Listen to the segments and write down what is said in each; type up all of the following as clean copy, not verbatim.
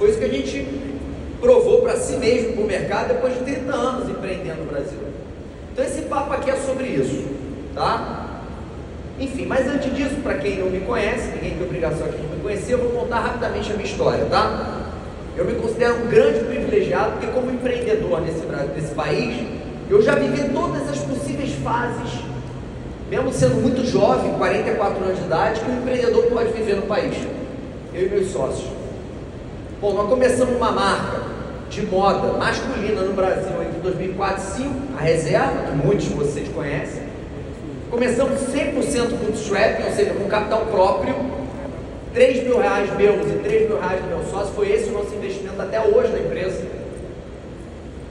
Foi isso que a gente provou para si mesmo, para o mercado, depois de 30 anos empreendendo no Brasil. Então esse papo aqui é sobre isso, tá? Enfim, mas antes disso, para quem não me conhece, ninguém tem obrigação aqui de me conhecer, eu vou contar rapidamente a minha história, tá? Eu me considero um grande privilegiado, porque como empreendedor nesse país, eu já vivi todas as possíveis fases, mesmo sendo muito jovem, 44 anos de idade, que um empreendedor pode viver no país, eu e meus sócios. Bom, nós começamos uma marca de moda masculina no Brasil entre 2004 e 2005, a Reserva, que muitos de vocês conhecem. Começamos 100% bootstrapping, ou seja, com capital próprio, R$3 mil meus e R$3 mil do meu sócio, foi esse o nosso investimento até hoje na empresa.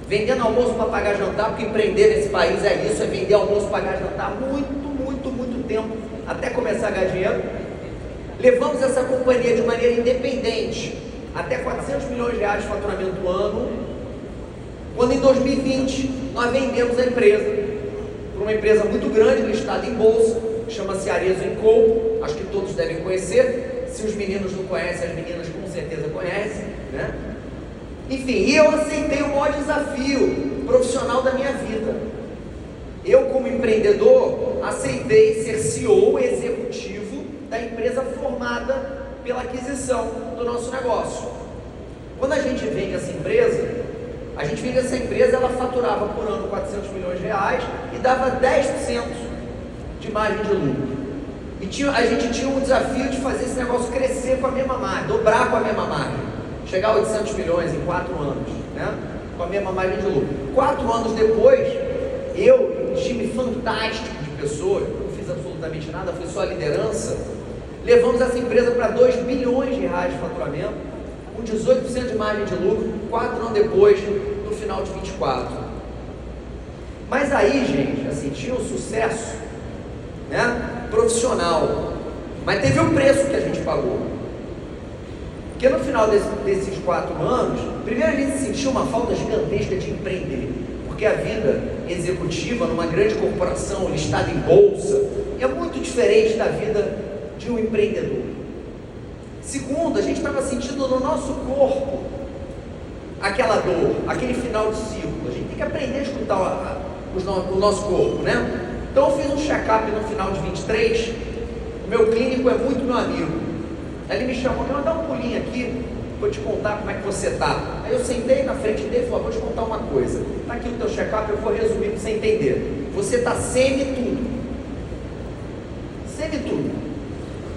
Vendendo almoço para pagar jantar, porque empreender nesse país é isso, é vender almoço para pagar jantar muito tempo, até começar a ganhar dinheiro. Levamos essa companhia de maneira independente, até R$400 milhões de faturamento ano, quando em 2020 nós vendemos a empresa para uma empresa muito grande, listada em bolsa, chama-se Arezzo & Co, acho que todos devem conhecer, se os meninos não conhecem, as meninas com certeza conhecem, né? Enfim, e eu aceitei o maior desafio profissional da minha vida. Eu, como empreendedor, aceitei ser CEO executivo da empresa formada pela aquisição do nosso negócio. Quando a gente vende essa empresa, ela faturava por ano R$400 milhões e dava 10% de margem de lucro. E a gente tinha um desafio de fazer esse negócio crescer com a mesma margem, dobrar com a mesma margem, chegar a 800 milhões em 4 anos, né? Com a mesma margem de lucro. 4 anos depois, eu, um time fantástico de pessoas, não fiz absolutamente nada, fui só a liderança, levamos essa empresa para R$2 bilhões de faturamento, com 18% de margem de lucro, 4 anos depois, no final de 24. Mas aí, gente, assim, tinha um sucesso, né, profissional, mas teve um preço que a gente pagou. Porque no final desses 4 anos, primeiro a gente sentiu uma falta gigantesca de empreender, porque a vida executiva numa grande corporação listada em bolsa é muito diferente da vida de um empreendedor. Segundo, a gente estava sentindo no nosso corpo aquela dor, aquele final de ciclo. A gente tem que aprender a escutar o nosso corpo, né? Então eu fiz um check-up no final de 23, o meu clínico é muito meu amigo. Ele me chamou, quer dar um pulinho aqui, vou te contar como é que você está. Aí eu sentei na frente dele e falei, vou te contar uma coisa. Está aqui o teu check-up, eu vou resumir para você entender. Você está semi-tudo. Semi-tudo.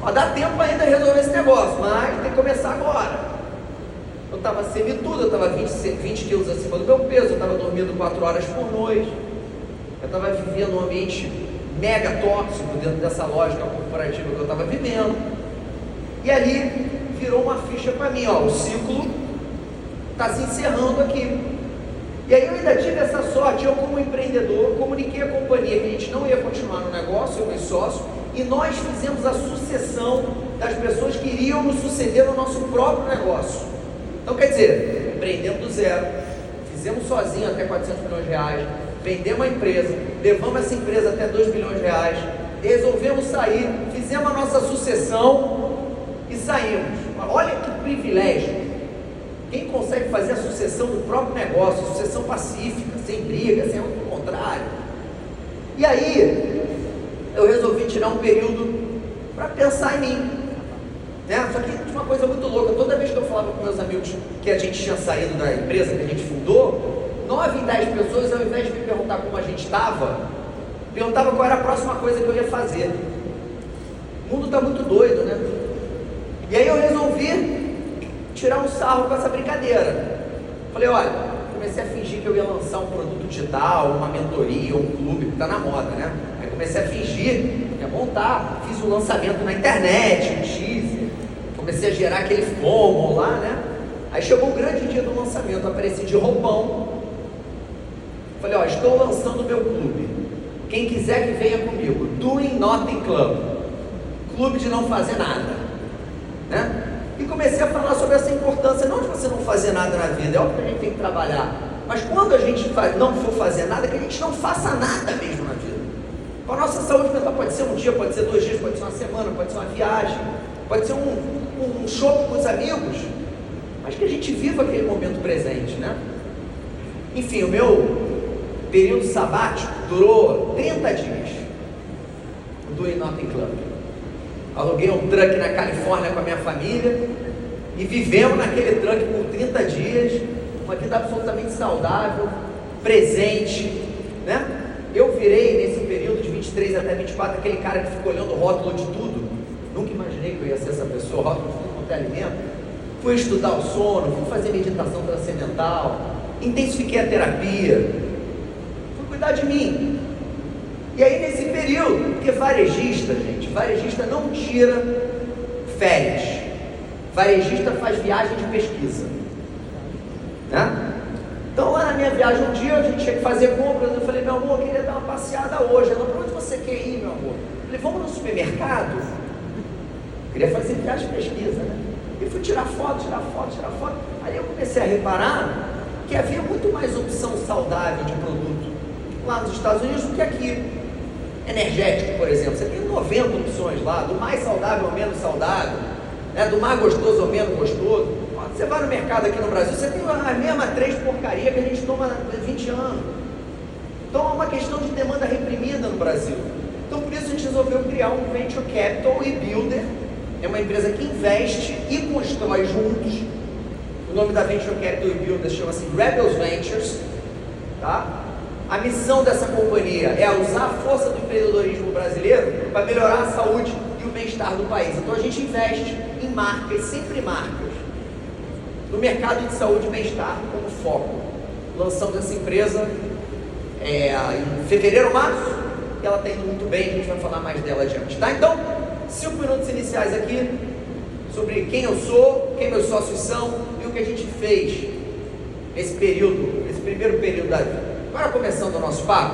Ó, dá tempo ainda de resolver esse negócio, mas tem que começar agora. Eu estava semi-tudo, eu estava 20 quilos acima do meu peso, eu estava dormindo 4 horas por noite, eu estava vivendo um ambiente mega tóxico dentro dessa lógica corporativa que eu estava vivendo. E ali virou uma ficha para mim, ó, o ciclo está se encerrando aqui. E aí eu ainda tive essa sorte, eu como empreendedor, comuniquei à companhia que a gente não ia continuar no negócio, eu e meu sócio, e nós fizemos a sucessão das pessoas que iriam nos suceder no nosso próprio negócio. Então quer dizer, empreendemos do zero, fizemos sozinho até R$400 milhões, vendemos a empresa, levamos essa empresa até R$2 bilhões, resolvemos sair, fizemos a nossa sucessão e saímos. Olha que privilégio. Quem consegue fazer a sucessão do próprio negócio, sucessão pacífica, sem briga, sem outro contrário. E aí, eu resolvi tirar um período para pensar em mim, né? Só que tinha uma coisa muito louca, toda vez que eu falava com meus amigos que a gente tinha saído da empresa que a gente fundou, 9 em 10 pessoas, ao invés de me perguntar como a gente estava, perguntava qual era a próxima coisa que eu ia fazer. O mundo está muito doido, né? E aí eu resolvi tirar um sarro com essa brincadeira. Falei, olha, comecei a fingir que eu ia lançar um produto digital, uma mentoria, um clube, que está na moda, né? Aí comecei a fingir que ia montar, fiz um lançamento na internet, um teaser, comecei a gerar aquele FOMO lá, né? Aí chegou o grande dia do lançamento, apareci de roupão. Falei, ó, estou lançando o meu clube. Quem quiser que venha comigo. Doing Nothing Club. Clube de não fazer nada, né? E comecei a falar sobre essa importância, não de você não fazer nada na vida, é óbvio que a gente tem que trabalhar, mas quando a gente não for fazer nada, que a gente não faça nada mesmo na vida. Para a nossa saúde mental pode ser um dia, pode ser 2 dias, pode ser uma semana, pode ser uma viagem, pode ser um show com os amigos, mas que a gente viva aquele momento presente, né? Enfim, o meu período sabático durou 30 dias do Nothing Club. Aluguei um truck na Califórnia com a minha família e vivemos naquele truck por 30 dias, uma vida absolutamente saudável, presente, né? Eu virei nesse período de 23 até 24 aquele cara que ficou olhando o rótulo de tudo. Nunca imaginei que eu ia ser essa pessoa, rótulo de tudo quanto é alimento. Fui estudar o sono, fui fazer meditação transcendental, intensifiquei a terapia, fui cuidar de mim. E aí nesse período, porque varejista, gente, varejista não tira férias, varejista faz viagem de pesquisa, né? Então lá na minha viagem um dia a gente tinha que fazer compras, eu falei, meu amor, eu queria dar uma passeada hoje. Ela, para onde você quer ir, meu amor? Eu falei, vamos no supermercado? Eu queria fazer viagem de pesquisa, né? E fui tirar foto. Aí eu comecei a reparar que havia muito mais opção saudável de produto lá nos Estados Unidos do que aqui. Energético, por exemplo, você tem 90 opções lá, do mais saudável ao menos saudável, né? Do mais gostoso ao menos gostoso. Quando você vai no mercado aqui no Brasil, você tem a mesma 3 porcaria que a gente toma há 20 anos. Então é uma questão de demanda reprimida no Brasil. Então por isso a gente resolveu criar um Venture Capital e Builder. É uma empresa que investe e constrói juntos. O nome da Venture Capital e Builder chama-se Rebels Ventures, tá? A missão dessa companhia é usar a força do empreendedorismo brasileiro para melhorar a saúde e o bem-estar do país. Então a gente investe em marcas, sempre marcas, no mercado de saúde e bem-estar como foco. Lançamos essa empresa em fevereiro, março, e ela está indo muito bem, a gente vai falar mais dela adiante, tá? Então, 5 minutos iniciais aqui sobre quem eu sou, quem meus sócios são e o que a gente fez nesse período, nesse primeiro período da vida. Agora começando o nosso papo.